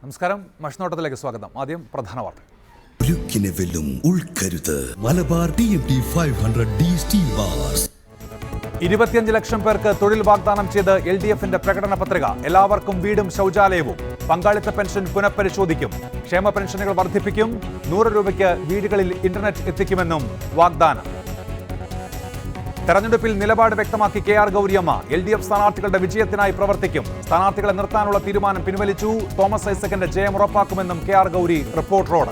നമസ്കാരം, മഷ്നോട്ടത്തിലേക്ക് സ്വാഗതം. ആദ്യം പ്രധാന വാർത്ത. Malabar TMT 500D steel bars. 25 ലക്ഷം പേർക്ക് തൊഴിൽ വാഗ്ദാനം ചെയ്ത് LDFന്റെ പ്രകടന പത്രിക. എല്ലാവർക്കും വീടും ശൗചാലയവും. പങ്കാളിത്ത പെൻഷൻ പുനഃപരിശോധിക്കും. ക്ഷേമ പെൻഷനുകൾ വർദ്ധിപ്പിക്കും. 100 രൂപയ്ക്ക് വീടുകളിൽ ഇന്റർനെറ്റ് എത്തിക്കുമെന്നും വാഗ്ദാനം. തെരഞ്ഞെടുപ്പിൽ നിലപാട് വ്യക്തമാക്കി KR ഗൗരിയമ്മ. LDF സ്ഥാനാർത്ഥികളുടെ വിജയത്തിനായി പ്രവർത്തിക്കും. സ്ഥാനാർത്ഥികളെ നിർത്താനുള്ള തീരുമാനം പിൻവലിച്ചു. തോമസ് ഐസക്കിന്റെ ജയം ഉറപ്പാക്കുമെന്നും KR ഗൗരി റിപ്പോർട്ടറോട്.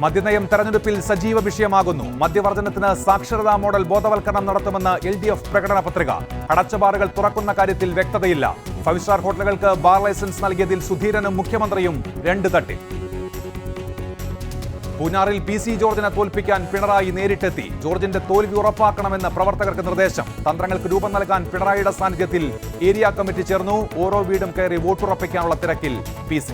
മദ്യനയം തെരഞ്ഞെടുപ്പിൽ സജീവ വിഷയമാകുന്നു. മദ്യവർജനത്തിന് സാക്ഷരതാ മോഡൽ ബോധവൽക്കരണം നടത്തുമെന്ന് LDF പ്രകടന പത്രിക. അടച്ച ബാറുകൾ തുറക്കുന്ന കാര്യത്തിൽ വ്യക്തതയില്ല. 5 സ്റ്റാർ ഹോട്ടലുകൾക്ക് ബാർ ലൈസൻസ് നൽകിയതിൽ സുധീരനും മുഖ്യമന്ത്രിയും 2 തട്ടിൽ. പൂഞ്ഞാറിൽ PC ജോർജിനെ തോൽപ്പിക്കാൻ പിണറായി നേരിട്ടെത്തി. ജോർജിന്റെ തോൽവി ഉറപ്പാക്കണമെന്ന് പ്രവർത്തകർക്ക് നിർദ്ദേശം. തന്ത്രങ്ങൾക്ക് രൂപം നൽകാൻ പിണറായിയുടെ സാന്നിധ്യത്തിൽ ഏരിയ കമ്മിറ്റി ചേർന്നു. ഓരോ വീടും കയറി വോട്ടുറപ്പിക്കാനുള്ള തിരക്കിൽ PC.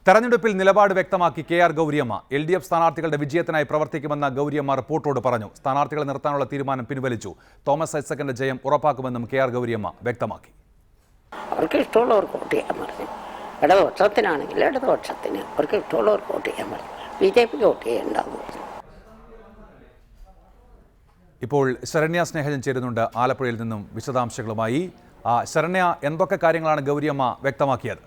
തെരഞ്ഞെടുപ്പിൽ നിലപാട് വ്യക്തമാക്കി KR ഗൗരിയമ്മ. LDF സ്ഥാനാർത്ഥികളുടെ വിജയത്തിനായി പ്രവർത്തിക്കുമെന്ന് ഗൗരിയമ്മ റിപ്പോർട്ടോട് പറഞ്ഞു. സ്ഥാനാർത്ഥികളെ നിർത്താനുള്ള തീരുമാനം പിൻവലിച്ചു. തോമസ് ഐസക്കിന്റെ ജയം ഉറപ്പാക്കുമെന്നും KR ഗൗരിയമ്മ വ്യക്തമാക്കി. അവർക്ക് ഇഷ്ടമുള്ളവർക്ക് വോട്ട് ചെയ്യാൻ പറഞ്ഞു. ഇടതുപക്ഷത്തിനാണെങ്കിൽ ഇടതുപക്ഷത്തിന് അവർക്ക് ഇഷ്ടമുള്ളവർക്ക് വോട്ട് ചെയ്യാൻ പറഞ്ഞു. BJPക്ക് വോട്ട് ചെയ്യണ്ടാവും. ഇപ്പോൾ ശരണ്യ സ്നേഹജൻ ചേരുന്നുണ്ട് ആലപ്പുഴയിൽ നിന്നും വിശദാംശങ്ങളുമായി. ശരണ്യ, എന്തൊക്കെ കാര്യങ്ങളാണ് ഗൗരിയമ്മ വ്യക്തമാക്കിയത്?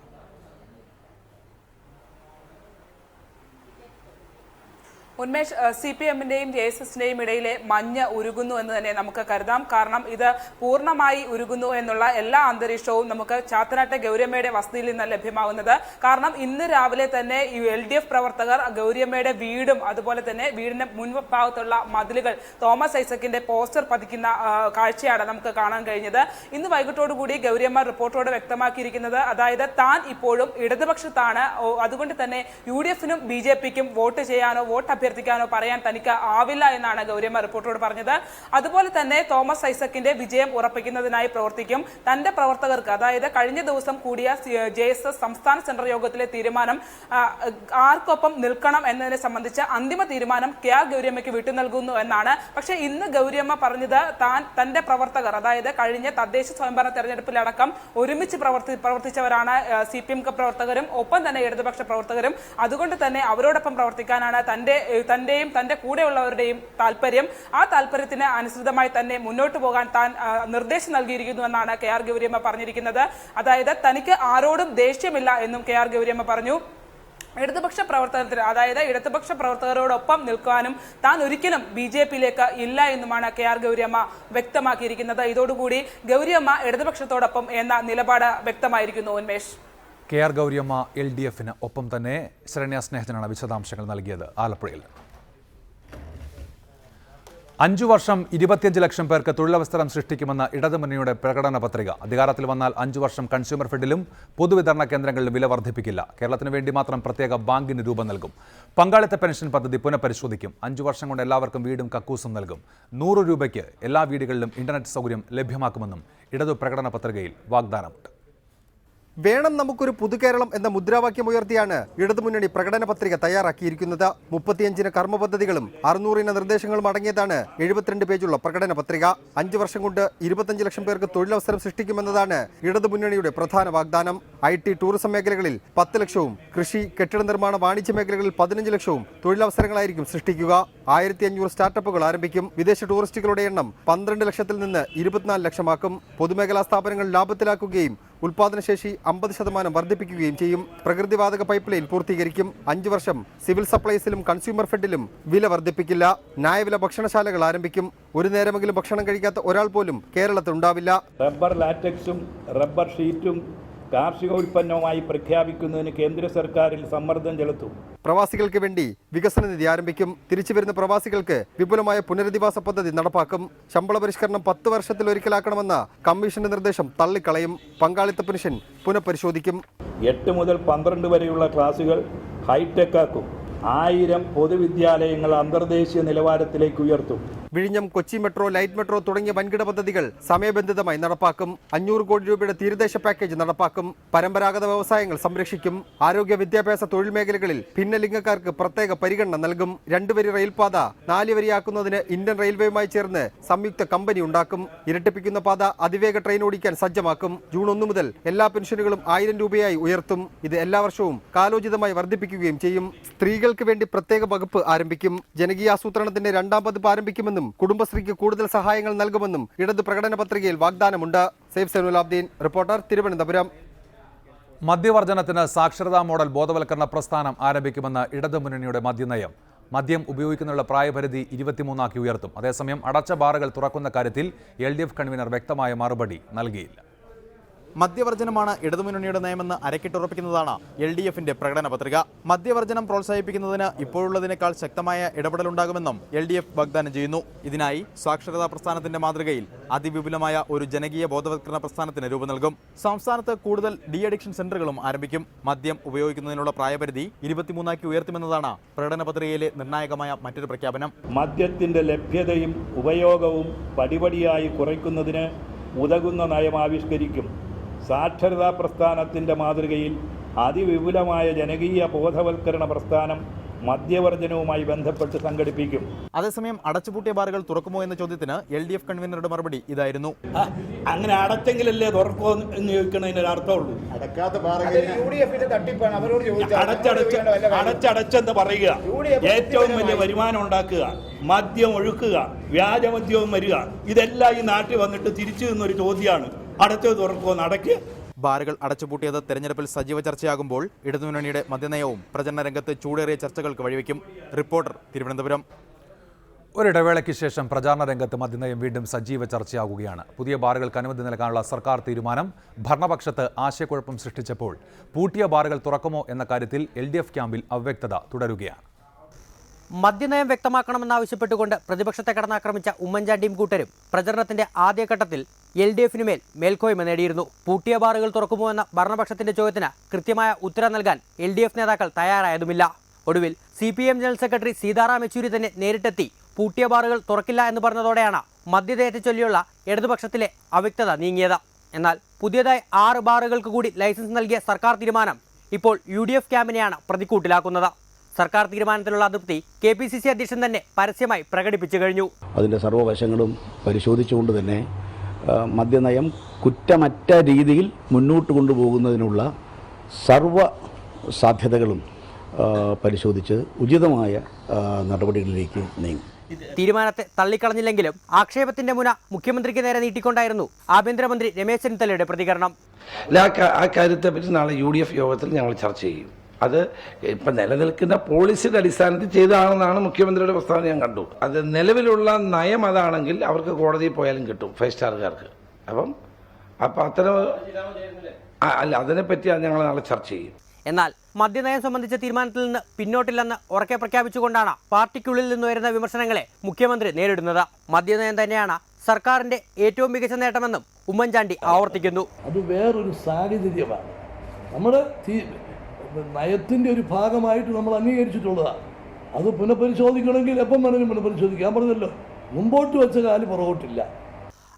ഉന്മേഷ്, CPMന്റെയും JSSന്റെയും ഇടയിലെ മഞ്ഞ് ഉരുകുന്നു എന്ന് തന്നെ നമുക്ക് കരുതാം. കാരണം ഇത് പൂർണ്ണമായി ഉരുകുന്നു എന്നുള്ള എല്ലാ അന്തരീക്ഷവും നമുക്ക് ചാത്തനാട്ടെ ഗൗരിയമ്മയുടെ വസതിയിൽ നിന്ന് ലഭ്യമാകുന്നത്. കാരണം ഇന്ന് രാവിലെ തന്നെ ഈ LDF പ്രവർത്തകർ ഗൗരിയമ്മയുടെ വീടും അതുപോലെ തന്നെ വീടിന്റെ മുൻഭാഗത്തുള്ള മതിലുകൾ തോമസ് ഐസക്കിന്റെ പോസ്റ്റർ പതിക്കുന്ന കാഴ്ചയാണ് നമുക്ക് കാണാൻ കഴിഞ്ഞത്. ഇന്ന് വൈകിട്ടോടുകൂടി ഗൗരിയമ്മ റിപ്പോർട്ടോട് വ്യക്തമാക്കിയിരിക്കുന്നത്, അതായത് താൻ ഇപ്പോഴും ഇടതുപക്ഷത്താണ്. അതുകൊണ്ട് തന്നെ UDFനും BJPക്കും വോട്ട് ചെയ്യാനോ വോട്ട് അഭ്യർത്ഥിക്കാനോ പറയാൻ തനിക്ക് ആവില്ല എന്നാണ് ഗൗരിയമ്മ റിപ്പോർട്ടോട് പറഞ്ഞത്. അതുപോലെ തന്നെ തോമസ് ഐസക്കിന്റെ വിജയം ഉറപ്പിക്കുന്നതിനായി പ്രവർത്തിക്കും. തന്റെ പ്രവർത്തകർക്ക്, അതായത് കഴിഞ്ഞ ദിവസം കൂടിയ JSS സംസ്ഥാന സെൻട്രൽ യോഗത്തിലെ തീരുമാനം ആർക്കൊപ്പം നിൽക്കണം എന്നതിനെ സംബന്ധിച്ച അന്തിമ തീരുമാനം KR ഗൗരിയമ്മയ്ക്ക് വിട്ടു നൽകുന്നു എന്നാണ്. പക്ഷേ ഇന്ന് ഗൗരിയമ്മ പറഞ്ഞത് തന്റെ പ്രവർത്തകർ, അതായത് കഴിഞ്ഞ തദ്ദേശ സ്വയംഭരണ തെരഞ്ഞെടുപ്പിലടക്കം ഒരുമിച്ച് പ്രവർത്തിച്ചവരാണ് CPM പ്രവർത്തകരും ഒപ്പം തന്നെ ഇടതുപക്ഷ പ്രവർത്തകരും. അതുകൊണ്ട് തന്നെ അവരോടൊപ്പം പ്രവർത്തിക്കാനാണ് തന്റെയും തന്റെ കൂടെയുള്ളവരുടെയും താല്പര്യം. ആ താല്പര്യത്തിന് അനുസൃതമായി തന്നെ മുന്നോട്ട് പോകാൻ താൻ നിർദ്ദേശം നൽകിയിരിക്കുന്നു എന്നാണ് KR ഗൗരിയമ്മ പറഞ്ഞിരിക്കുന്നത്. അതായത് തനിക്ക് ആരോടും ദേഷ്യമില്ല എന്നും KR ഗൗരിയമ്മ പറഞ്ഞു. ഇടതുപക്ഷ പ്രവർത്തനത്തിന്, അതായത് ഇടതുപക്ഷ പ്രവർത്തകരോടൊപ്പം നിൽക്കാനും താൻ ഒരിക്കലും BJPയിലേക്ക് ഇല്ല എന്നുമാണ് KR ഗൗരിയമ്മ വ്യക്തമാക്കിയിരിക്കുന്നത്. ഇതോടുകൂടി ഗൗരിയമ്മ ഇടതുപക്ഷത്തോടൊപ്പം എന്ന നിലപാട് വ്യക്തമായിരിക്കുന്നു. ഉന്മേഷ്, KR ഗൗരിയമ്മ LDFന് ഒപ്പം തന്നെ ശരണ്യ സ്നേഹജനാണ് വിശദാംശങ്ങൾ നൽകിയത് ആലപ്പുഴയിൽ. 5 വർഷം 25 ലക്ഷം പേർക്ക് തൊഴിലവസരം സൃഷ്ടിക്കുമെന്ന ഇടതുമുന്നണിയുടെ പ്രകടന പത്രിക. അധികാരത്തിൽ വന്നാൽ 5 വർഷം കൺസ്യൂമർ ഫെഡിലും പൊതുവിതരണ കേന്ദ്രങ്ങളിലും വില വർദ്ധിപ്പിക്കില്ല. കേരളത്തിന് വേണ്ടി മാത്രം പ്രത്യേക ബാങ്കിന് രൂപം നൽകും. പങ്കാളിത്ത പെൻഷൻ പദ്ധതി പുനഃപരിശോധിക്കും. 5 വർഷം കൊണ്ട് എല്ലാവർക്കും വീടും കക്കൂസും നൽകും. 100 രൂപയ്ക്ക് എല്ലാ വീടുകളിലും ഇന്റർനെറ്റ് സൗകര്യം ലഭ്യമാക്കുമെന്നും ഇടതു പ്രകടന പത്രികയിൽ വാഗ്ദാനമുണ്ട്. വേണം നമുക്കൊരു പുതുകേരളം എന്ന മുദ്രാവാക്യം ഉയർത്തിയാണ് ഇടതുമുന്നണി പ്രകടന പത്രിക തയ്യാറാക്കിയിരിക്കുന്നത്. 35 കർമ്മ പദ്ധതികളും 600 നിർദ്ദേശങ്ങളും അടങ്ങിയതാണ് 72 പേജുള്ള പ്രകടന പത്രിക. 5 വർഷം കൊണ്ട് 25 ലക്ഷം പേർക്ക് തൊഴിലവസരം സൃഷ്ടിക്കുമെന്നതാണ് ഇടതുമുന്നണിയുടെ പ്രധാന വാഗ്ദാനം. IT, ടൂറിസം മേഖലകളിൽ 10 ലക്ഷവും കൃഷി, കെട്ടിട നിർമ്മാണ, വാണിജ്യ മേഖലകളിൽ 15 ലക്ഷവും തൊഴിലവസരങ്ങളായിരിക്കും സൃഷ്ടിക്കുക. 1500 സ്റ്റാർട്ടപ്പുകൾ ആരംഭിക്കും. വിദേശ ടൂറിസ്റ്റുകളുടെ എണ്ണം 12 ലക്ഷത്തിൽ നിന്ന് 24 ലക്ഷമാക്കും. പൊതുമേഖലാ സ്ഥാപനങ്ങൾ ലാഭത്തിലാക്കുകയും ഉൽപാദനശേഷി 50% വർദ്ധിപ്പിക്കുകയും ചെയ്യും. പ്രകൃതിവാതക പൈപ്പ് ലൈൻ പൂർത്തീകരിക്കും. 5 വർഷം സിവിൽ സപ്ലൈസിലും കൺസ്യൂമർ ഫെഡിലും വില വർദ്ധിപ്പിക്കില്ല. ന്യായവില ഭക്ഷണശാലകൾ ആരംഭിക്കും. ഒരു നേരമെങ്കിലും ഭക്ഷണം കഴിക്കാത്ത ഒരാൾ പോലും കേരളത്തിൽ ഉണ്ടാവില്ല. റബ്ബർ ലാറ്റക്സും റബ്ബർ ഷീറ്റും കാർഷിക ഉൽപ്പന്നവുമായി പ്രഖ്യാപിക്കുന്നതിന് കേന്ദ്ര സർക്കാരിൽ സമ്മർദ്ദം ചെലുത്തും. പ്രവാസികൾക്ക് വേണ്ടി വികസന നിധി ആരംഭിക്കും. തിരിച്ചുവരുന്ന പ്രവാസികൾക്ക് വിപുലമായ പുനരധിവാസ പദ്ധതി നടപ്പാക്കും. ശമ്പള പരിഷ്കരണം 10 വർഷത്തിൽ ഒരിക്കലാക്കണമെന്ന കമ്മീഷന്റെ നിർദ്ദേശം തള്ളിക്കളയും. പങ്കാളിത്ത പെൻഷൻ പുനഃപരിശോധിക്കും. 8 മുതൽ 12 വരെയുള്ള ക്ലാസുകൾ ഹൈടെക് ആക്കും. 1000 പൊതുവിദ്യാലയങ്ങൾ അന്തർദേശീയ നിലവാരത്തിലേക്ക് ഉയർത്തും. വിഴിഞ്ഞം കൊച്ചി മെട്രോ, ലൈറ്റ് മെട്രോ തുടങ്ങിയ വൻകിട പദ്ധതികൾ സമയബന്ധിതമായി നടപ്പാക്കും. 500 കോടി രൂപയുടെ തീരദേശ പാക്കേജ് നടപ്പാക്കും. പരമ്പരാഗത വ്യവസായങ്ങൾ സംരക്ഷിക്കും. ആരോഗ്യ, വിദ്യാഭ്യാസ, തൊഴിൽ മേഖലകളിൽ ഭിന്നലിംഗക്കാർക്ക് പ്രത്യേക പരിഗണന നൽകും. 2 വരി റെയിൽപാത 4 വരിയാക്കുന്നതിന് ഇന്ത്യൻ റെയിൽവേയുമായി ചേർന്ന് സംയുക്ത കമ്പനി ഉണ്ടാക്കും. ഇരട്ടിപ്പിക്കുന്ന പാത അതിവേഗ ട്രെയിൻ ഓടിക്കാൻ സജ്ജമാക്കും. ജൂൺ 1 മുതൽ എല്ലാ പെൻഷനുകളും 1000 രൂപയായി ഉയർത്തും. ഇത് എല്ലാ വർഷവും കാലോചിതമായി വർദ്ധിപ്പിക്കുകയും ചെയ്യും. സ്ത്രീകൾക്ക് വേണ്ടി പ്രത്യേക വകുപ്പ് ആരംഭിക്കും. ജനകീയാസൂത്രണത്തിന്റെ 2ാം പതിപ്പ് ആരംഭിക്കുമെന്നും കുടുംബശ്രീക്ക് കൂടുതൽ സഹായങ്ങൾ നൽകുമെന്നും ഇടത് പ്രകടന പത്രികയിൽ വാഗ്ദാനമുണ്ട്. സേഫ് സൈനുലാബ്ദീൻ, റിപ്പോർട്ടർ, തിരുവനന്തപുരം. മദ്യവർജനത്തിന് സാക്ഷരതാ മോഡൽ ബോധവൽക്കരണ പ്രസ്ഥാനം ആരംഭിക്കുമെന്ന് ഇടതുമുന്നണിയുടെ മദ്യനയം. മദ്യം ഉപയോഗിക്കുന്നതിനുള്ള പ്രായപരിധി 23 ഉയർത്തും. അതേസമയം അടച്ച ബാറുകൾ തുറക്കുന്ന കാര്യത്തിൽ LDF കൺവീനർ വ്യക്തമായ മറുപടി നൽകിയില്ല. മദ്യവർജനമാണ് ഇടതുമുന്നണിയുടെ നയമെന്ന് അരക്കിട്ടുറപ്പിക്കുന്നതാണ് LDFന്റെ പ്രകടന പത്രിക. മദ്യവർജനം പ്രോത്സാഹിപ്പിക്കുന്നതിന് ഇപ്പോഴുള്ളതിനേക്കാൾ ശക്തമായ ഇടപെടലുണ്ടാകുമെന്നും LDF വാഗ്ദാനം ചെയ്യുന്നു. ഇതിനായി സാക്ഷരതാ പ്രസ്ഥാനത്തിന്റെ മാതൃകയിൽ അതിവിപുലമായ ഒരു ജനകീയ ബോധവൽക്കരണ പ്രസ്ഥാനത്തിന് രൂപം നൽകും. സംസ്ഥാനത്ത് കൂടുതൽ ഡി അഡിക്ഷൻ സെന്ററുകളും ആരംഭിക്കും. മദ്യം ഉപയോഗിക്കുന്നതിനുള്ള പ്രായപരിധി 23 ഉയർത്തുമെന്നതാണ് പ്രകടന പത്രികയിലെ നിർണായകമായ മറ്റൊരു പ്രഖ്യാപനം. മദ്യത്തിൻ്റെ ലഭ്യതയും ഉപയോഗവും പടിപടിയായി കുറയ്ക്കുന്നതിന് ഉതകുന്ന നയം ആവിഷ്കരിക്കും. സാക്ഷരതാ പ്രസ്ഥാനത്തിൻ്റെ മാതൃകയിൽ അതിവിപുലമായ ജനകീയ ബോധവൽക്കരണ പ്രസ്ഥാനം മദ്യവർജനവുമായി ബന്ധപ്പെട്ട് സംഘടിപ്പിക്കും. അതേസമയം അടച്ചുപൂട്ടിയ ബാറുകൾ തുറക്കുമോ എന്ന ചോദ്യത്തിന് LDF കൺവീനറുടെ മറുപടി ഇതായിരുന്നു. അങ്ങനെ അടച്ചെങ്കിലല്ലേ തുറക്കോ എന്ന് ചോദിക്കുന്നതിന് അർത്ഥമുള്ളൂ. അടച്ചടച്ചെന്ന് പറയുക, ഏറ്റവും വലിയ വരുമാനം ഉണ്ടാക്കുക, മദ്യം ഒഴുക്കുക, വ്യാജമദ്യവും വരിക, ഇതെല്ലാം ഈ നാട്ടിൽ വന്നിട്ട് തിരിച്ചു നിന്നൊരു ചോദ്യമാണ്. അടച്ചത് തുറക്കോ നടക്കുക. ബാറുകൾ അടച്ചുപൂട്ടിയത് തെരഞ്ഞെടുപ്പിൽ സജീവ ചർച്ചയാകുമ്പോൾ ഇടതുമുന്നണിയുടെ മദ്യനയവും പ്രചരണ രംഗത്ത് ചൂടേറിയ ചർച്ചകൾക്ക് വഴിവെക്കും. റിപ്പോർട്ടർ, തിരുവനന്തപുരം. ഒരിടവേളയ്ക്ക് ശേഷം പ്രചാരണ രംഗത്ത് മദ്യനയം വീണ്ടും സജീവ ചർച്ചയാകുകയാണ്. പുതിയ ബാറുകൾക്ക് അനുമതി നൽകാനുള്ള സർക്കാർ തീരുമാനം ഭരണപക്ഷത്ത് ആശയക്കുഴപ്പം സൃഷ്ടിച്ചപ്പോൾ പൂട്ടിയ ബാറുകൾ തുറക്കുമോ എന്ന കാര്യത്തിൽ LDF ക്യാമ്പിൽ അവ്യക്തത തുടരുകയാണ്. മദ്യനയം വ്യക്തമാക്കണമെന്നാവശ്യപ്പെട്ടുകൊണ്ട് പ്രതിപക്ഷത്തെ കടന്നാക്രമിച്ച ഉമ്മൻചാണ്ടിയും കൂട്ടരും പ്രചരണത്തിന്റെ ആദ്യഘട്ടത്തിൽ LDFനുമേൽ മേൽക്കോയ്മ നേടിയിരുന്നു. പൂട്ടിയ ബാറുകൾ തുറക്കുമോ എന്ന ഭരണപക്ഷത്തിന്റെ ചോദ്യത്തിന് കൃത്യമായ ഉത്തരം നൽകാൻ LDF നേതാക്കൾ തയ്യാറായതുമില്ല. ഒടുവിൽ CPM general secretary Sitaram Yechury തന്നെ നേരിട്ടെത്തി പൂട്ടിയ ബാറുകൾ തുറക്കില്ല എന്ന് പറഞ്ഞതോടെയാണ് മദ്യനയത്തെ ചൊല്ലിയുള്ള ഇടതുപക്ഷത്തിലെ അവ്യക്തത നീങ്ങിയത്. എന്നാൽ പുതിയതായി 6 ബാറുകൾക്ക് കൂടി ലൈസൻസ് നൽകിയ സർക്കാർ തീരുമാനം ഇപ്പോൾ UDF ക്യാമ്പിനെയാണ് പ്രതിക്കൂട്ടിലാക്കുന്നത്. സർക്കാർ തീരുമാനത്തിലുള്ള അതൃപ്തി KPCC അധ്യക്ഷൻ തന്നെ പരസ്യമായി പ്രകടിപ്പിച്ചു കഴിഞ്ഞു. അതിൻ്റെ സർവ്വവശങ്ങളും പരിശോധിച്ചുകൊണ്ട് തന്നെ മദ്യനയം കുറ്റമറ്റ രീതിയിൽ മുന്നോട്ട് കൊണ്ടുപോകുന്നതിനുള്ള സർവ്വ സാധ്യതകളും പരിശോധിച്ച് ഉചിതമായ നടപടികളിലേക്ക് നീങ്ങും. തീരുമാനത്തെ തള്ളിക്കളഞ്ഞില്ലെങ്കിലും ആക്ഷേപത്തിന്റെ മുന മുഖ്യമന്ത്രിക്ക് നേരെ നീട്ടിക്കൊണ്ടായിരുന്നു ആഭ്യന്തരമന്ത്രി രമേശ് ചെന്നിത്തലയുടെ പ്രതികരണം. ആ കാര്യത്തെപ്പറ്റി നാളെ UDF യോഗത്തിൽ ഞങ്ങൾ ചർച്ച ചെയ്യും. അത് ഇപ്പം നിലനിൽക്കുന്ന പോളിസിയുടെ അടിസ്ഥാനത്തിൽ ചെയ്തതാണെന്നാണ് മുഖ്യമന്ത്രിയുടെ പ്രസ്താവന ഞാൻ കണ്ടു. അത് നിലവിലുള്ള നയം അതാണെങ്കിൽ അവർക്ക് കോടതിയിൽ പോയാലും കിട്ടും, 5 സ്റ്റാറുകാർക്ക്. അപ്പം അത്തരം അല്ല, അതിനെപ്പറ്റി ഞങ്ങൾ നാളെ ചർച്ച ചെയ്യും. എന്നാൽ മദ്യനയം സംബന്ധിച്ച തീരുമാനത്തിൽ നിന്ന് പിന്നോട്ടില്ലെന്ന് ഉറക്കെ പ്രഖ്യാപിച്ചുകൊണ്ടാണ് പാർട്ടിക്കുള്ളിൽ നിന്ന് വരുന്ന വിമർശനങ്ങളെ മുഖ്യമന്ത്രി നേരിടുന്നത്. മദ്യനയം തന്നെയാണ് സർക്കാരിന്റെ ഏറ്റവും മികച്ച നേട്ടമെന്നും ഉമ്മൻചാണ്ടി ആവർത്തിക്കുന്നു. അത് വേറൊരു സാഹചര്യമാണ്. നമ്മുടെ നയത്തിൻ്റെ ഒരു ഭാഗമായിട്ട് നമ്മൾ അംഗീകരിച്ചിട്ടുള്ളതാണ്. അത് പുനഃപരിശോധിക്കണമെങ്കിൽ എപ്പം വേണമെങ്കിലും പുനഃപരിശോധിക്കാം. ഞാൻ പറഞ്ഞല്ലോ, മുമ്പോട്ട് വെച്ച കാല് പുറകോട്ടില്ല.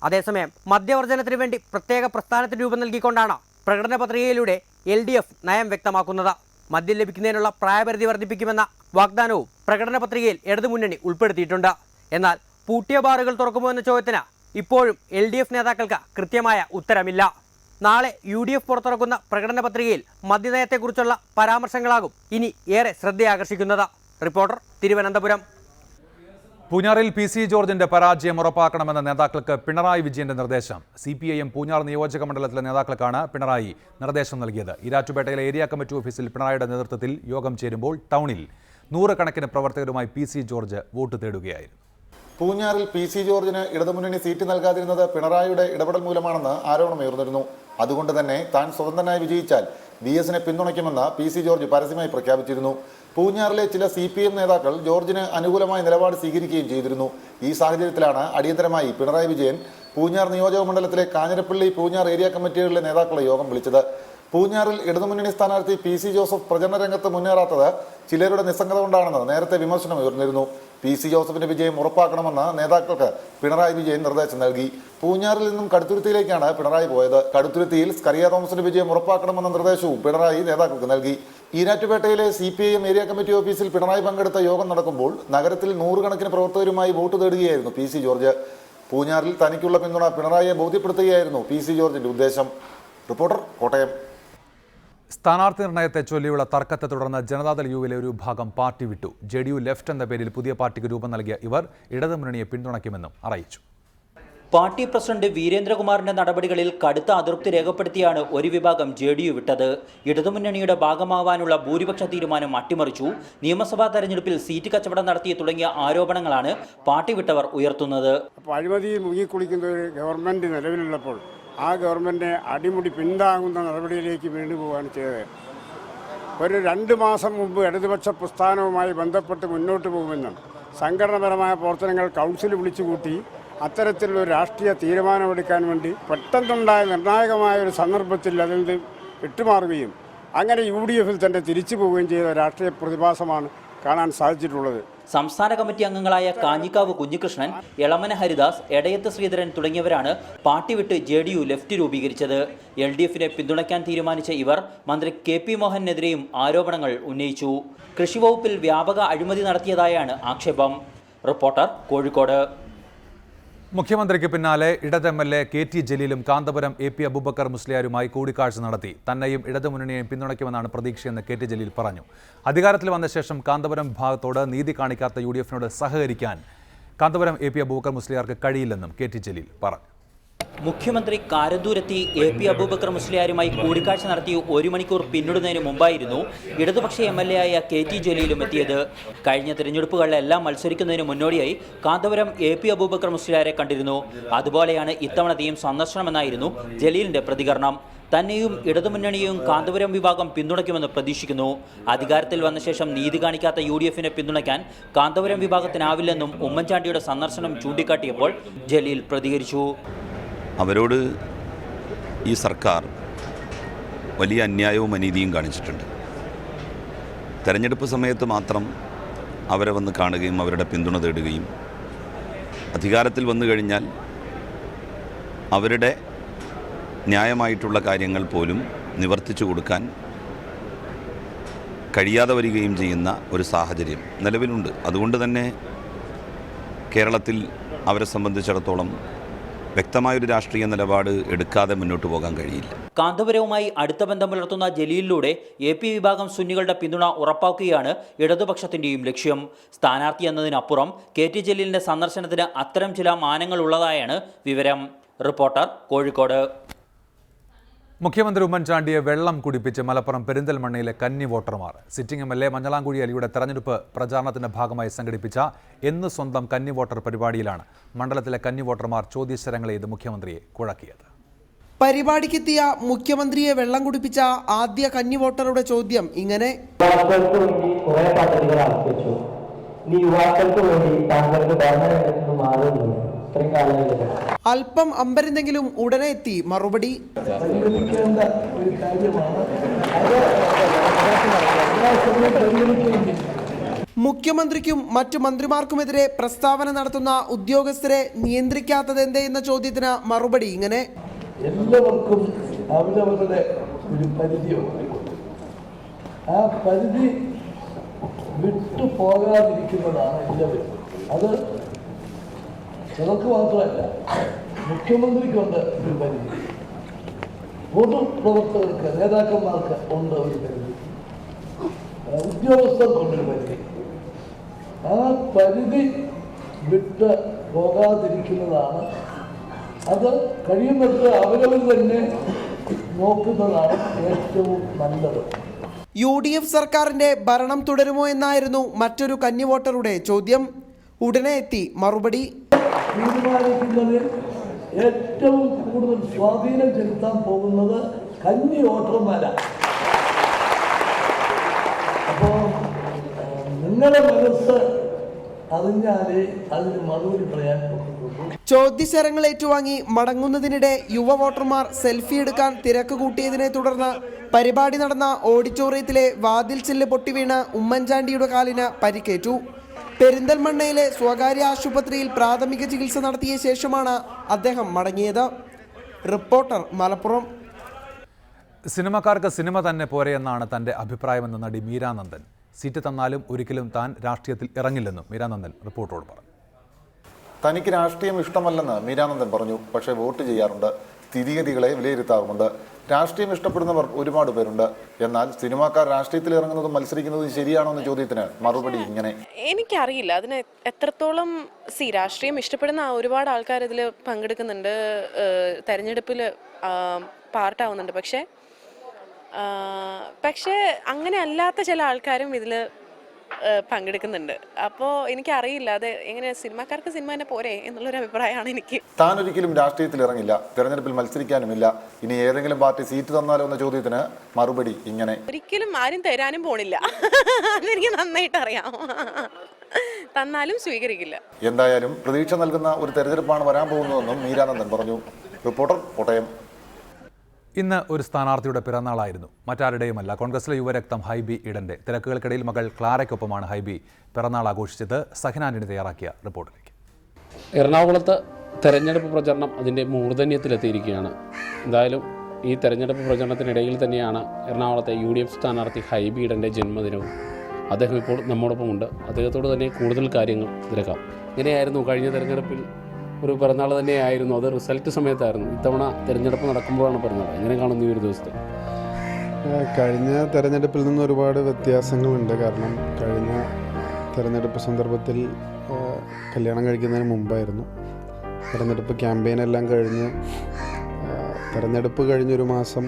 അതേസമയം മദ്യവർജനത്തിന് വേണ്ടി പ്രത്യേക പ്രസ്ഥാനത്തിന് രൂപം നൽകിക്കൊണ്ടാണ് പ്രകടന പത്രികയിലൂടെ LDF നയം വ്യക്തമാക്കുന്നത്. മദ്യം ലഭിക്കുന്നതിനുള്ള പ്രായപരിധി വർദ്ധിപ്പിക്കുമെന്ന വാഗ്ദാനവും പ്രകടന പത്രികയിൽ ഇടതുമുന്നണി ഉൾപ്പെടുത്തിയിട്ടുണ്ട്. എന്നാൽ പൂട്ടിയ ബാറുകൾ തുറക്കുമോ എന്ന ചോദ്യത്തിന് ഇപ്പോഴും LDF നേതാക്കൾക്ക് കൃത്യമായ ഉത്തരമില്ല. നാളെ UDF പുറത്തിറക്കുന്ന പ്രകടന പത്രികയിൽ മദ്യനയത്തെക്കുറിച്ചുള്ള പരാമർശങ്ങളാകും ഇനി ഏറെ ശ്രദ്ധയാകർഷിക്കുന്നത്. റിപ്പോർട്ടർ, തിരുവനന്തപുരം. പൂഞ്ഞാറിൽ PC ജോർജിന്റെ പരാജയം ഉറപ്പാക്കണമെന്ന നേതാക്കൾക്ക് പിണറായി വിജയന്റെ നിർദ്ദേശം. CPIM പൂഞ്ഞാർ നിയോജക മണ്ഡലത്തിലെ നേതാക്കൾക്കാണ് പിണറായി നിർദ്ദേശം നൽകിയത്. ഈരാറ്റുപേട്ടയിലെ ഏരിയ കമ്മിറ്റി ഓഫീസിൽ പിണറായിയുടെ നേതൃത്വത്തിൽ യോഗം ചേരുമ്പോൾ ടൗണിൽ 100 കണക്കിന് പ്രവർത്തകരുമായി PC ജോർജ് വോട്ട് തേടുകയായിരുന്നു. പൂഞ്ഞാറിൽ PC ജോർജിന് ഇടതുമുന്നണി സീറ്റ് നൽകാതിരുന്നത് പിണറായിയുടെ ഇടപെടൽ മൂലമാണെന്ന് ആരോപണമുയർന്നിരുന്നു. അതുകൊണ്ട് തന്നെ താൻ സ്വതന്ത്രനായി വിജയിച്ചാൽ DS-നെ പിന്തുണയ്ക്കുമെന്ന് PC ജോർജ് പരസ്യമായി പ്രഖ്യാപിച്ചിരുന്നു. പൂഞ്ഞാറിലെ ചില CPM നേതാക്കൾ ജോർജിന് അനുകൂലമായ നിലപാട് സ്വീകരിക്കുകയും ചെയ്തിരുന്നു. ഈ സാഹചര്യത്തിലാണ് അടിയന്തരമായി പിണറായി വിജയൻ പൂഞ്ഞാർ നിയോജക മണ്ഡലത്തിലെ കാഞ്ഞിരപ്പള്ളി പൂഞ്ഞാർ ഏരിയ കമ്മിറ്റികളിലെ നേതാക്കളുടെ യോഗം വിളിച്ചത്. പൂഞ്ഞാറിൽ ഇടതുമുന്നണി സ്ഥാനാർത്ഥി PC ജോസഫ് പ്രചരണ രംഗത്ത് മുന്നേറാത്തത് ചിലരുടെ നിസ്സംഗത കൊണ്ടാണെന്ന് നേരത്തെ വിമർശനം ഉയർന്നിരുന്നു. PC ജോസഫിന്റെ വിജയം ഉറപ്പാക്കണമെന്ന് നേതാക്കൾക്ക് പിണറായി വിജയൻ നിർദ്ദേശം നൽകി. പൂഞ്ഞാറിൽ നിന്നും കടുത്തുരുത്തിയിലേക്കാണ് പിണറായി പോയത്. കടുത്തുരുത്തിയിൽ സ്കറിയ തോമസിന്റെ വിജയം ഉറപ്പാക്കണമെന്ന നിർദ്ദേശവും പിണറായി നേതാക്കൾക്ക് നൽകി. ഈരാറ്റുപേട്ടയിലെ CPIM ഏരിയ കമ്മിറ്റി ഓഫീസിൽ പിണറായി പങ്കെടുത്ത യോഗം നടക്കുമ്പോൾ നഗരത്തിൽ നൂറുകണക്കിന് പ്രവർത്തകരുമായി വോട്ട് തേടുകയായിരുന്നു PC ജോർജ്. പൂഞ്ഞാറിൽ തനിക്കുള്ള പിന്തുണ പിണറായിയെ ബോധ്യപ്പെടുത്തുകയായിരുന്നു PC ജോർജിന്റെ ഉദ്ദേശം. റിപ്പോർട്ടർ, കോട്ടയം. സ്ഥാനാർത്ഥി നിർണയത്തെ ചൊല്ലിയുള്ള തർക്കത്തെ തുടർന്ന് ജനതാദൾ യുവിലെ ഒരു വിഭാഗം പാർട്ടി വിട്ടു. JDU ലെഫ്റ്റ് എന്ന പേരിൽ പുതിയ പാർട്ടിക്ക് രൂപം നൽകിയ ഇവർ ഇടതുമുന്നണിയെ പിന്തുണയ്ക്കുമെന്നും അറിയിച്ചു. പാർട്ടി പ്രസിഡന്റ് വീരേന്ദ്രകുമാറിന്റെ നടപടികളിൽ കടുത്ത അതൃപ്തി രേഖപ്പെടുത്തിയാണ് ഒരു വിഭാഗം JDU വിട്ടത്. ഇടതുമുന്നണിയുടെ ഭാഗമാവാനുള്ള ഭൂരിപക്ഷ തീരുമാനം അട്ടിമറിച്ചു, നിയമസഭാ തെരഞ്ഞെടുപ്പിൽ സീറ്റ് കച്ചവടം നടത്തി തുടങ്ങിയ ആരോപണങ്ങളാണ് പാർട്ടി വിട്ടവർ ഉയർത്തുന്നത്. അഴിമതിയിൽ മുങ്ങിക്കുളിക്കുന്ന ഒരു ഗവൺമെന്റ് നിലവിലുള്ളപ്പോൾ ആ ഗവൺമെന്റിനെ അടിമുടി പിന്താങ്ങുന്ന നടപടിയിലേക്ക് വീണ്ടും പോവുകയാണ് ചെയ്തത്. ഒരു 2 മാസം മുമ്പ് ഇടതുപക്ഷ പ്രസ്ഥാനവുമായി ബന്ധപ്പെട്ട് മുന്നോട്ട് പോകുമെന്നും സംഘടനാപരമായ പ്രവർത്തനങ്ങൾ കൗൺസിൽ വിളിച്ചുകൂട്ടി അത്തരത്തിലുള്ള രാഷ്ട്രീയ തീരുമാനമെടുക്കാൻ വേണ്ടി പെട്ടെന്നുണ്ടായ നിർണായകമായ ഒരു സന്ദർഭത്തിൽ അതിൽ നിന്ന് വിട്ടുമാറുകയും അങ്ങനെ UDFിൽ തന്നെ തിരിച്ചു പോവുകയും ചെയ്ത രാഷ്ട്രീയ പ്രതിഭാസമാണ് കാണാൻ സാധിച്ചിട്ടുള്ളത്. സംസ്ഥാന കമ്മിറ്റി അംഗങ്ങളായ കാഞ്ഞിക്കാവ് കുഞ്ഞികൃഷ്ണൻ, എളമന ഹരിദാസ്, എടയത്ത് ശ്രീധരൻ തുടങ്ങിയവരാണ് പാർട്ടി വിട്ട് JDU ലെഫ്റ്റ് രൂപീകരിച്ചത്. LDFിനെ പിന്തുണയ്ക്കാൻ തീരുമാനിച്ച ഇവർ മന്ത്രി KP മോഹനെതിരെയും ആരോപണങ്ങൾ ഉന്നയിച്ചു. കൃഷിവകുപ്പിൽ വ്യാപക അഴിമതി നടത്തിയതായാണ് ആക്ഷേപം. റിപ്പോർട്ടർ, കോഴിക്കോട്. മുഖ്യമന്ത്രിക്ക് പിന്നാലെ ഇടത് MLA KT ജലീലും Kanthapuram AP Abubakar മുസ്ലിയാരുമായി കൂടിക്കാഴ്ച നടത്തി. തന്നെയും ഇടതുമുന്നണിയെയും പിന്തുണയ്ക്കുമെന്നാണ് പ്രതീക്ഷയെന്ന് KT ജലീൽ പറഞ്ഞു. അധികാരത്തിൽ വന്ന ശേഷം കാന്തപുരം വിഭാഗത്തോട് നീതി കാണിക്കാത്ത UDFിനോട് സഹകരിക്കാൻ കാന്തപുരം AP അബൂബക്കർ മുസ്ലിയാർക്ക് കഴിയില്ലെന്നും KT ജലീൽ പറഞ്ഞു. മുഖ്യമന്ത്രി കാരന്തൂരെത്തി AP അബൂബക്കർ മുസ്ലിയാരുമായി കൂടിക്കാഴ്ച നടത്തി 1 മണിക്കൂർ പിന്നിടുന്നതിന് മുമ്പായിരുന്നു ഇടതുപക്ഷ MLA ആയ KT ജലീലും എത്തിയത്. കഴിഞ്ഞ തിരഞ്ഞെടുപ്പുകളിലെല്ലാം മത്സരിക്കുന്നതിന് മുന്നോടിയായി കാന്തപുരം AP അബൂബക്കർ മുസ്ലിയാരെ കണ്ടിരുന്നു. അതുപോലെയാണ് ഇത്തവണത്തെയും സന്ദർശനമെന്നായിരുന്നു ജലീലിന്റെ പ്രതികരണം. തന്നെയും ഇടതുമുന്നണിയെയും കാന്തപുരം വിഭാഗം പിന്തുണയ്ക്കുമെന്ന് പ്രതീക്ഷിക്കുന്നു. അധികാരത്തിൽ വന്ന ശേഷം നീതി കാണിക്കാത്ത UDFിനെ പിന്തുണയ്ക്കാൻ കാന്തപുരം വിഭാഗത്തിനാവില്ലെന്നും ഉമ്മൻചാണ്ടിയുടെ സന്ദർശനം ചൂണ്ടിക്കാട്ടിയപ്പോൾ ജലീൽ പ്രതികരിച്ചു. അവരോട് ഈ സർക്കാർ വലിയ അന്യായവും അനീതിയും കാണിച്ചിട്ടുണ്ട്. തെരഞ്ഞെടുപ്പ് സമയത്ത് മാത്രം അവരെ വന്ന് കാണുകയും അവരുടെ പിന്തുണ തേടുകയും അധികാരത്തിൽ വന്നു കഴിഞ്ഞാൽ അവരുടെ ന്യായമായിട്ടുള്ള കാര്യങ്ങൾ പോലും നിവർത്തിച്ചു കൊടുക്കാൻ കഴിയാതെ വരികയും ചെയ്യുന്ന ഒരു സാഹചര്യം നിലവിലുണ്ട്. അതുകൊണ്ട് തന്നെ കേരളത്തിൽ അവരെ സംബന്ധിച്ചിടത്തോളം വ്യക്തമായൊരു രാഷ്ട്രീയ നിലപാട് എടുക്കാതെ മുന്നോട്ട് പോകാൻ കഴിയില്ല. കാന്തപുരവുമായി അടുത്ത ബന്ധം പുലർത്തുന്ന ജലീലിലൂടെ AP വിഭാഗം സുന്നികളുടെ പിന്തുണ ഉറപ്പാക്കുകയാണ് ഇടതുപക്ഷത്തിന്റെയും ലക്ഷ്യം. സ്ഥാനാർത്ഥി എന്നതിനപ്പുറം KT ജലീലിന്റെ സന്ദർശനത്തിന് അത്തരം ചില മാനങ്ങൾ ഉള്ളതായാണ് വിവരം. റിപ്പോർട്ടർ, കോഴിക്കോട്. മുഖ്യമന്ത്രി ഉമ്മൻചാണ്ടിയെ വെള്ളം കുടിപ്പിച്ച് മലപ്പുറം പെരിന്തൽമണ്ണയിലെ കന്നി വോട്ടർമാർ. സിറ്റിംഗ് MLA മഞ്ഞളാംകുഴി അലിയുടെ തെരഞ്ഞെടുപ്പ് പ്രചാരണത്തിന്റെ ഭാഗമായി സംഘടിപ്പിച്ച എന്ന് സ്വന്തം കന്നി വോട്ടർ പരിപാടിയിലാണ് മണ്ഡലത്തിലെ കന്നി വോട്ടർമാർ ചോദ്യശരങ്ങളെയ്ത് മുഖ്യമന്ത്രിയെ കുഴക്കിയത്. പരിപാടിക്കെത്തിയ മുഖ്യമന്ത്രിയെ വെള്ളം കുടിപ്പിച്ച ആദ്യ കന്നി വോട്ടറുടെ ചോദ്യം ഇങ്ങനെ: അല്പം അമ്പരന്നെങ്കിലും ഉടനെ എത്തി മറുപടി. മുഖ്യമന്ത്രിക്കും മറ്റു മന്ത്രിമാർക്കുമെതിരെ പ്രസ്താവന നടത്തുന്ന ഉദ്യോഗസ്ഥരെ നിയന്ത്രിക്കാത്തതെന്തേ എന്ന ചോദ്യത്തിന് മറുപടി ഇങ്ങനെ: എല്ലാവർക്കും അവരവരുടെ ഒരു പരിധിയുണ്ട്. ആ പരിധി വിട്ടു പോകാതിരിക്കുന്നതാണ് എല്ലാവരും. അത് ചിലർക്ക് മാത്രമല്ല, മുഖ്യമന്ത്രിക്കുണ്ട് ഒരു പരിധി, പൊതുപ്രവർത്തകർക്ക്, നേതാക്കന്മാർക്ക് ഉണ്ട് ഒരു പരിധി, ഉദ്യോഗസ്ഥർക്കുണ്ടൊരു പരിധി. ആ പരിധി വിട്ട് പോകാതിരിക്കുന്നതാണ്, അത് കഴിയുന്നത് അവരവർ തന്നെ നോക്കുന്നതാണ് ഏറ്റവും നല്ലത്. UDF സർക്കാരിന്റെ ഭരണം തുടരുമോ എന്നായിരുന്നു മറ്റൊരു കന്നി വോട്ടറുടെ ചോദ്യം. ഉടനെ എത്തി മറുപടി: തീരുമാനിക്കുന്നതിൽ ഏറ്റവും കൂടുതൽ സ്വാധീനം ചെലുത്താൻ പോകുന്നത് കന്നി വോട്ടർമാരാണ്. അപ്പോൾ നിങ്ങളുടെ മനസ്സ് അറിഞ്ഞാലേ അതിന് മറുപടി പറയാൻ ഒക്കത്തുള്ളൂ. ചോദ്യശരങ്ങൾ ഏറ്റുവാങ്ങി മടങ്ങുന്നതിനിടെ യുവ വോട്ടർമാർ സെൽഫി എടുക്കാൻ തിരക്ക് കൂട്ടിയതിനെ തുടർന്ന് പരിപാടി നടന്ന ഓഡിറ്റോറിയത്തിലെ വാതിൽ ചില്ല് പൊട്ടിവീണ് ഉമ്മൻചാണ്ടിയുടെ കാലിന് പരിക്കേറ്റു. പെരിന്തൽമണ്ണയിലെ സ്വകാര്യ ആശുപത്രിയിൽ പ്രാഥമിക ചികിത്സ നടത്തിയ ശേഷമാണ് അദ്ദേഹം മടങ്ങിയത്. റിപ്പോർട്ടർ മലപ്പുറം. സിനിമക്കാർക്ക് സിനിമ തന്നെ പോരെയെന്നാണ് തന്റെ അഭിപ്രായമെന്ന നടി മീരാനന്ദൻ. സീറ്റ് തന്നാലും ഒരിക്കലും താൻ രാഷ്ട്രീയത്തിൽ ഇറങ്ങില്ലെന്നും മീരാനന്ദൻ റിപ്പോർട്ടറോട് പറഞ്ഞു. തനിക്ക് രാഷ്ട്രീയം ഇഷ്ടമല്ലെന്ന് മീരാനന്ദൻ പറഞ്ഞു. പക്ഷേ വോട്ട് ചെയ്യാറുണ്ട്, സ്ഥിതിഗതികളെ വിലയിരുത്താറുമുണ്ട്. രാഷ്ട്രീയം ഇഷ്ടപ്പെടുന്നവർ ഒരുപാട് പേരുണ്ട്. എന്നാൽ സിനിമാക്കാർ രാഷ്ട്രീയത്തിൽ ഇറങ്ങുന്നതും മത്സരിക്കുന്നതും ശരിയാണോ എന്ന ചോദ്യത്തിന് മറുപടി ഇങ്ങനെ: എനിക്കറിയില്ല അതിന് എത്രത്തോളം രാഷ്ട്രീയം ഇഷ്ടപ്പെടുന്ന ഒരുപാട് ആൾക്കാർ ഇതിൽ പങ്കെടുക്കുന്നുണ്ട്, തെരഞ്ഞെടുപ്പിൽ പാർട്ടാവുന്നുണ്ട്. പക്ഷേ അങ്ങനെ അല്ലാത്ത ചില ആൾക്കാരും ഇതിൽ പങ്കെടുക്കുന്നുണ്ട്. അപ്പോൾ എനിക്കറിയില്ല അത് എങ്ങനെ സിനിമാക്കാർക്ക് സിനിമ തന്നെ പോരെ എന്നുള്ളൊരു അഭിപ്രായമാണ് എനിക്ക്. താൻ ഒരിക്കലും രാഷ്ട്രീയത്തിൽ ഇറങ്ങില്ല, തെരഞ്ഞെടുപ്പിൽ മത്സരിക്കാനുമില്ല. ഇനി ഏതെങ്കിലും പാർട്ടി സീറ്റ് തന്നാലോ എന്ന ചോദ്യത്തിന് മറുപടി ഇങ്ങനെ: ഒരിക്കലും ആരും തരാനും പോണില്ല, അതെനിക്ക് നന്നായിട്ട് അറിയാം. തന്നാലും സ്വീകരിക്കില്ല. എന്തായാലും പ്രതീക്ഷ നൽകുന്ന ഒരു തെരഞ്ഞെടുപ്പാണ് വരാൻ പോകുന്നതെന്നും മീരാനന്ദൻ പറഞ്ഞു. റിപ്പോർട്ടർ, കോട്ടയം. ഇന്ന് ഒരു സ്ഥാനാർത്ഥിയുടെ പിറന്നാളായിരുന്നു. മറ്റാരുടെയുമല്ല, കോൺഗ്രസിലെ യുവരക്തം ഹൈബി ഈഡന്റെ. തിരക്കുകൾക്കിടയിൽ മകൾ ക്ലാരയ്ക്കൊപ്പമാണ് ഹൈബി പിറന്നാൾ ആഘോഷിച്ചത്. സഹിനാന്റിന് തയ്യാറാക്കിയ റിപ്പോർട്ടിലേക്ക്. എറണാകുളത്ത് തെരഞ്ഞെടുപ്പ് പ്രചരണം അതിൻ്റെ മൂർധന്യത്തിലെത്തിയിരിക്കുകയാണ്. എന്തായാലും ഈ തെരഞ്ഞെടുപ്പ് പ്രചരണത്തിനിടയിൽ തന്നെയാണ് എറണാകുളത്തെ UDF സ്ഥാനാർത്ഥി ഹൈബി ഈഡന്റെ ജന്മദിനവും. അദ്ദേഹം ഇപ്പോൾ നമ്മോടൊപ്പമുണ്ട്. അദ്ദേഹത്തോട് തന്നെ കൂടുതൽ കാര്യങ്ങൾ തിരക്കാം. ഇങ്ങനെയായിരുന്നു കഴിഞ്ഞ തെരഞ്ഞെടുപ്പിൽ ഒരു പിറന്നാൾ തന്നെയായിരുന്നു. അത് റിസൾട്ട് സമയത്തായിരുന്നു. ഇത്തവണ തിരഞ്ഞെടുപ്പ് നടക്കുമ്പോഴാണ് പിറന്നാൾ. എങ്ങനെ കാണുന്നു ഈ ഒരു ദിവസത്തെ? കഴിഞ്ഞ തെരഞ്ഞെടുപ്പിൽ നിന്ന് ഒരുപാട് വ്യത്യാസങ്ങളുണ്ട്. കാരണം കഴിഞ്ഞ തെരഞ്ഞെടുപ്പ് സന്ദർഭത്തിൽ കല്യാണം കഴിക്കുന്നതിന് മുമ്പായിരുന്നു. തെരഞ്ഞെടുപ്പ് ക്യാമ്പയിനെല്ലാം കഴിഞ്ഞ് തെരഞ്ഞെടുപ്പ് കഴിഞ്ഞൊരു മാസം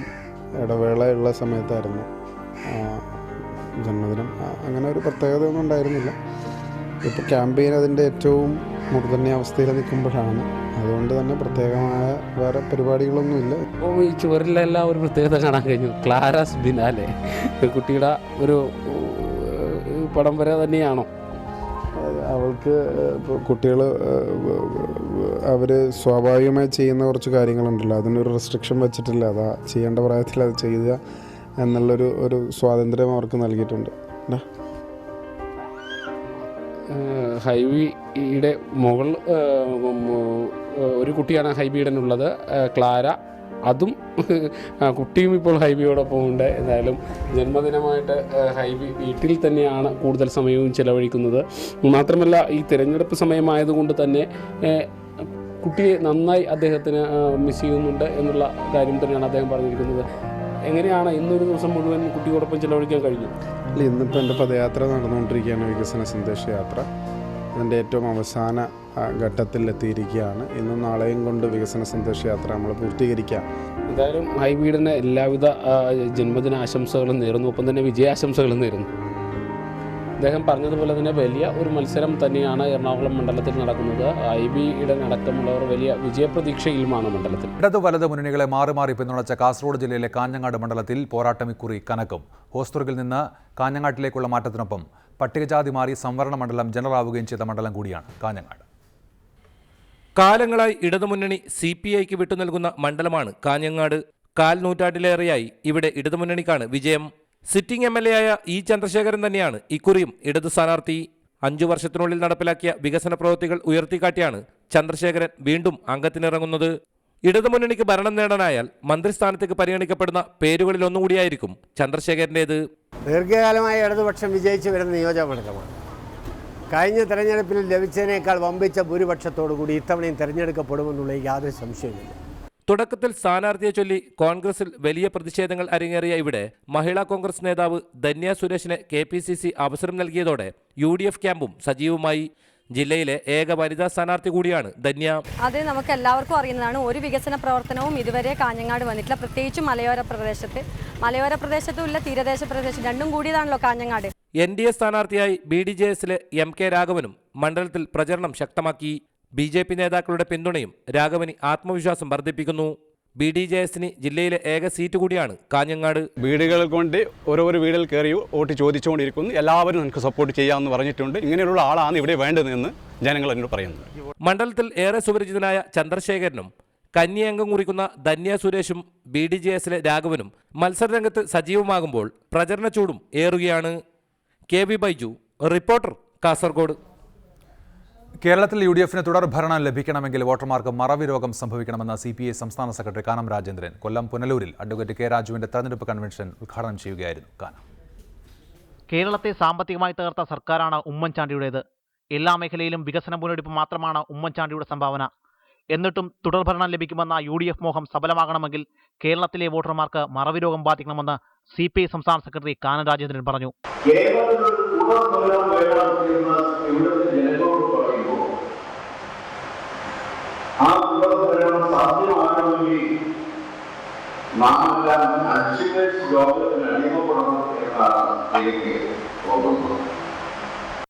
ഇടവേളയുള്ള സമയത്തായിരുന്നു ജന്മദിനം. അങ്ങനെ ഒരു പ്രത്യേകതയൊന്നും ഉണ്ടായിരുന്നില്ല. ഇപ്പോൾ ക്യാമ്പയിൻ അതിൻ്റെ ഏറ്റവും മൂർധന്യാവസ്ഥയിൽ നിൽക്കുമ്പോഴാണ്. അതുകൊണ്ട് തന്നെ പ്രത്യേകമായ വേറെ പരിപാടികളൊന്നുമില്ല. ഈ ചുവരിലെല്ലാം ഒരു പ്രത്യേകത കാണാൻ കഴിഞ്ഞു. ക്ലാരസ് ബിനാലെ കുട്ടിയുടെ ഒരു പടം വരെ തന്നെയാണോ? അവൾക്ക് കുട്ടികൾ അവർ സ്വാഭാവികമായി ചെയ്യുന്ന കുറച്ച് കാര്യങ്ങളുണ്ടല്ലോ, അതിനൊരു റെസ്ട്രിക്ഷൻ വെച്ചിട്ടില്ല. അതാ ചെയ്യേണ്ട പ്രായത്തിൽ അത് ചെയ്യുക എന്നുള്ളൊരു സ്വാതന്ത്ര്യം അവർക്ക് നൽകിയിട്ടുണ്ട്. ഹൈബിയുടെ മകൾ ഒരു കുട്ടിയാണ് ഹൈബിയുടനുള്ളത്, ക്ലാര. അതും കുട്ടിയും ഇപ്പോൾ ഹൈബിയോടൊപ്പം ഉണ്ട്. എന്തായാലും ജന്മദിനമായിട്ട് ഹൈബി വീട്ടിൽ തന്നെയാണ് കൂടുതൽ സമയവും ചിലവഴിക്കുന്നത്. മാത്രമല്ല ഈ തിരഞ്ഞെടുപ്പ് സമയമായതുകൊണ്ട് തന്നെ കുട്ടിയെ നന്നായി അദ്ദേഹത്തിന് മിസ് ചെയ്യുന്നുണ്ട് എന്നുള്ള കാര്യം തന്നെയാണ് അദ്ദേഹം പറഞ്ഞിരിക്കുന്നത്. എങ്ങനെയാണ് ഇന്നൊരു ദിവസം മുഴുവൻ കുട്ടിയോടൊപ്പം ചിലവഴിക്കാൻ കഴിഞ്ഞു? അല്ല, ഇന്നിപ്പോൾ എൻ്റെ പദയാത്ര നടന്നുകൊണ്ടിരിക്കുകയാണ്, വികസന സന്ദേശയാത്ര. അതിൻ്റെ ഏറ്റവും അവസാന ഘട്ടത്തിൽ എത്തിയിരിക്കുകയാണ്. ഇന്നും നാളെയും കൊണ്ട് വികസന സന്ദേശയാത്ര നമ്മൾ പൂർത്തീകരിക്കാം. എന്തായാലും ഹൈബിയുടെ എല്ലാവിധ ജന്മദിന ആശംസകളും നേരുന്നു, ഒപ്പം തന്നെ വിജയാശംസകളും നേരുന്നു. അദ്ദേഹം പറഞ്ഞതുപോലെ തന്നെ വലിയ ഒരു മത്സരം തന്നെയാണ് എറണാകുളം മണ്ഡലത്തിൽ നടക്കുന്നത്. ഹൈബിയുടെ അടക്കമുള്ളവർ വലിയ വിജയപ്രതീക്ഷയിലുമാണ് മണ്ഡലത്തിൽ. ഇടതു വലത് മുന്നണികളെ മാറി മാറി പിന്തുണച്ച കാസർഗോഡ് ജില്ലയിലെ കാഞ്ഞങ്ങാട് മണ്ഡലത്തിൽ പോരാട്ടം ഇക്കുറി കനക്കും. ഹോസ്ദുർഗിൽ നിന്ന് കാഞ്ഞങ്ങാട്ടിലേക്കുള്ള മാറ്റത്തിനൊപ്പം പട്ടികജാതി മാറി സംവരണ മണ്ഡലം ജനറാവുകയും ചെയ്ത മണ്ഡലം കൂടിയാണ് കാഞ്ഞങ്ങാട്. കാലങ്ങളായി ഇടതുമുന്നണി CPIക്ക് വിട്ടുനൽകുന്ന മണ്ഡലമാണ് കാഞ്ഞങ്ങാട്. 4 നൂറ്റാണ്ടിലേറെയായി ഇവിടെ ഇടതുമുന്നണിക്കാണ് വിജയം. സിറ്റിംഗ് MLA ആയ E. ചന്ദ്രശേഖരൻ തന്നെയാണ് ഇക്കുറിയും ഇടതു സ്ഥാനാർത്ഥി. 5 വർഷത്തിനുള്ളിൽ നടപ്പിലാക്കിയ വികസന പ്രവൃത്തികൾ ഉയർത്തിക്കാട്ടിയാണ് ചന്ദ്രശേഖരൻ വീണ്ടും അംഗത്തിനിറങ്ങുന്നത്. ഇടതുമുന്നണിക്ക് ഭരണം നേടാനായാൽ മന്ത്രിസ്ഥാനത്തേക്ക് പരിഗണിക്കപ്പെടുന്ന പേരുകളിൽ ഒന്നുകൂടിയായിരിക്കും ചന്ദ്രശേഖരൻ്റേത്. ദീർഘകാലമായി ഇടതുപക്ഷം വിജയിച്ചു വരുന്ന നിയോജകമണ്ഡലമാണ്. കഴിഞ്ഞ തെരഞ്ഞെടുപ്പിൽ ലഭിച്ചതിനേക്കാൾ വമ്പിച്ച ഭൂരിപക്ഷത്തോടുകൂടി ഇത്തവണയും തെരഞ്ഞെടുക്കപ്പെടുമെന്നുള്ള യാതൊരു സംശയവുമില്ല. തുടക്കത്തിൽ സ്ഥാനാർത്ഥിയെ ചൊല്ലി കോൺഗ്രസിൽ വലിയ പ്രതിഷേധങ്ങൾ അരങ്ങേറിയ ഇവിടെ മഹിളാ കോൺഗ്രസ് നേതാവ് ധന്യ സുരേഷിന് KPCC അവസരം നൽകിയതോടെ UDF ക്യാമ്പും സജീവമായി. ജില്ലയിലെ ഏക വനിതാ സ്ഥാനാർത്ഥി കൂടിയാണ് ധന്യ. അത് നമുക്ക് എല്ലാവർക്കും അറിയുന്നതാണ്. ഒരു വികസന പ്രവർത്തനവും ഇതുവരെ കാഞ്ഞങ്ങാട് വന്നിട്ടില്ല, പ്രത്യേകിച്ചും മലയോര പ്രദേശത്തുമില്ല, തീരദേശ പ്രദേശം രണ്ടും കൂടിയതാണല്ലോ കാഞ്ഞങ്ങാട്. NDA സ്ഥാനാർത്ഥിയായി BDJSലെ MK രാഘവനും മണ്ഡലത്തിൽ പ്രചരണം ശക്തമാക്കി. BJP നേതാക്കളുടെ പിന്തുണയും രാഘവന് ആത്മവിശ്വാസം വർദ്ധിപ്പിക്കുന്നു. BDJSന് ജില്ലയിലെ ഏക സീറ്റ് കൂടിയാണ് കാഞ്ഞങ്ങാട്. വീടുകൾ കൊണ്ട് ഓരോ വീടുകൾ കയറി വോട്ട് ചോദിച്ചുകൊണ്ടിരിക്കുന്നു. എല്ലാവരും നമുക്ക് സപ്പോർട്ട് ചെയ്യാമെന്ന് പറഞ്ഞിട്ടുണ്ട്. ഇങ്ങനെയുള്ള ആളാണ് ഇവിടെ വേണ്ടതെന്ന് ജനങ്ങൾ എന്നോട് പറയുന്നു. മണ്ഡലത്തിൽ ഏറെ സുപരിചിതനായ ചന്ദ്രശേഖരനും കന്നി അംഗം കുറിക്കുന്ന ധന്യ സുരേഷും BDJSലെ രാഘവനും മത്സരരംഗത്ത് സജീവമാകുമ്പോൾ പ്രചരണ ചൂടും ഏറുകയാണ്. KB Baiju, reporter, Kasaragod. കേരളത്തിൽ UDFന് തുടർ ഭരണം ലഭിക്കണമെങ്കിൽ വോട്ടർമാർക്ക് മറവി രോഗം സംഭവിക്കണമെന്ന് CPI സംസ്ഥാന സെക്രട്ടറി കാനം രാജേന്ദ്രൻ കൊല്ലം പുനലൂരിൽ അഡ്വക്കേറ്റ് കെ രാജുവിന്റെ തെരഞ്ഞെടുപ്പ് കൺവെൻഷൻ ഉദ്ഘാടനം ചെയ്യുകയായിരുന്നു കാനം. കേരളത്തെ സാമ്പത്തികമായി തകർത്ത സർക്കാരാണ് ഉമ്മൻചാണ്ടിയുടേത്. എല്ലാ മേഖലയിലും വികസന മുന്നെടുപ്പ് മാത്രമാണ് ഉമ്മൻചാണ്ടിയുടെ സംഭാവന. എന്നിട്ടും തുടർഭരണം ലഭിക്കുമെന്ന UDF മോഹം സഫലമാകണമെങ്കിൽ കേരളത്തിലെ വോട്ടർമാർക്ക് മറവി രോഗം ബാധിക്കണമെന്ന് CPI സംസ്ഥാന സെക്രട്ടറി കാനം രാജേന്ദ്രൻ പറഞ്ഞു.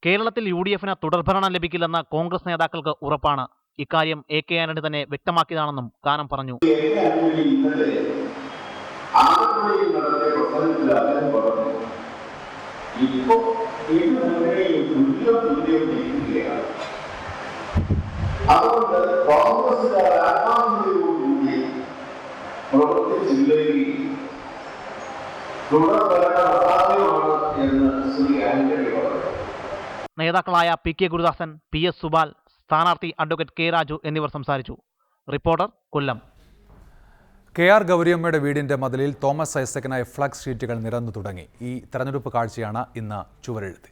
കേരളത്തിൽ UDFന് തുടർഭരണം ലഭിക്കില്ലെന്ന് കോൺഗ്രസ് നേതാക്കൾക്ക് ഉറപ്പാണ്. ഇക്കാര്യം AK ആന്റണി തന്നെ വ്യക്തമാക്കിയതാണെന്നും കാനം പറഞ്ഞു. അതുകൊണ്ട് കോൺഗ്രസുകാരി പ്രവർത്തിച്ചില്ലെങ്കിൽ തുടർഭരണം അസാധ്യമാണ് എന്ന് ശ്രീ ആന്റണി പറഞ്ഞു. നേതാക്കളായ PK ഗുരുദാസൻ, PS സുബാൽ, സ്ഥാനാർത്ഥി അഡ്വക്കേറ്റ് കെ രാജു എന്നിവർ സംസാരിച്ചു. റിപ്പോർട്ടർ, കൊല്ലം. KR ഗൗരിയമ്മയുടെ വീടിന്റെ മതിലിൽ തോമസ് ഐസക്കിനായി ഫ്ലക്സ് ഷീറ്റുകൾ നിരന്നു തുടങ്ങി. ഈ തെരഞ്ഞെടുപ്പ് കാഴ്ചയാണ് ഇന്ന് ചുവരെഴുതി.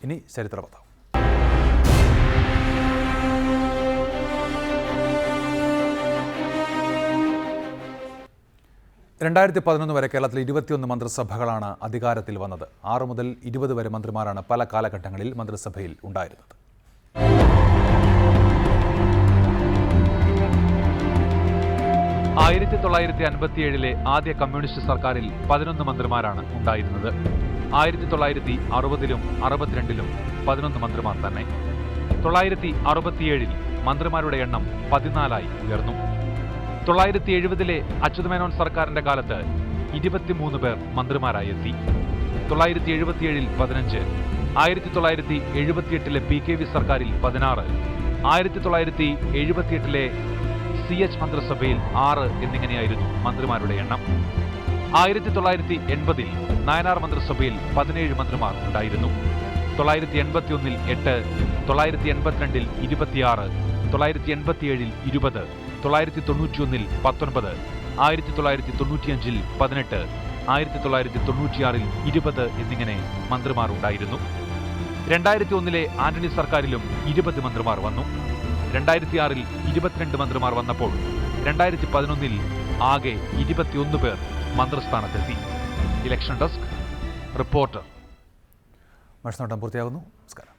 ഇനി ചരിത്രപഥം. 2011 വരെ കേരളത്തിൽ 21 മന്ത്രിസഭകളാണ് അധികാരത്തിൽ വന്നത്. 6 മുതൽ 20 വരെ മന്ത്രിമാരാണ് പല കാലഘട്ടങ്ങളിൽ മന്ത്രിസഭയിൽ ഉണ്ടായിരുന്നത്. ആയിരത്തി 1957 ആദ്യ കമ്മ്യൂണിസ്റ്റ് സർക്കാരിൽ 11 മന്ത്രിമാരാണ് ഉണ്ടായിരുന്നത്. 1960-ലും 62-ലും 11 മന്ത്രിമാർ തന്നെ. 967-ൽ മന്ത്രിമാരുടെ എണ്ണം 14ആയി ഉയർന്നു. 970-ലെ അച്യുതമേനോൻ സർക്കാരിന്റെ കാലത്ത് 23 പേർ മന്ത്രിമാരായി എത്തി. 977-ൽ 15, 1978-ലെ PKV സർക്കാരിൽ 16, 1978-ലെ CH മന്ത്രിസഭയിൽ 6 എന്നിങ്ങനെയായിരുന്നു മന്ത്രിമാരുടെ എണ്ണം. 1980-ൽ നായനാർ മന്ത്രിസഭയിൽ 17 മന്ത്രിമാർ ഉണ്ടായിരുന്നു. 981-ൽ 8, 982-ൽ 26, 987-ൽ 20, 991-ൽ 19, 1995-ൽ 18, 1996-ൽ 20 എന്നിങ്ങനെ മന്ത്രിമാർ ഉണ്ടായിരുന്നു. 2001-ലെ ആന്റണി സർക്കാരിലും 20 മന്ത്രിമാർ വന്നു. 2006-ൽ 22 മന്ത്രിമാർ വന്നപ്പോൾ 2011-ൽ ആകെ 21 പേർ മന്ത്രിസ്ഥാനത്തെത്തി. Election desk, reporter. മത്സരം പൂർത്തിയാകുന്നു. നമസ്കാരം.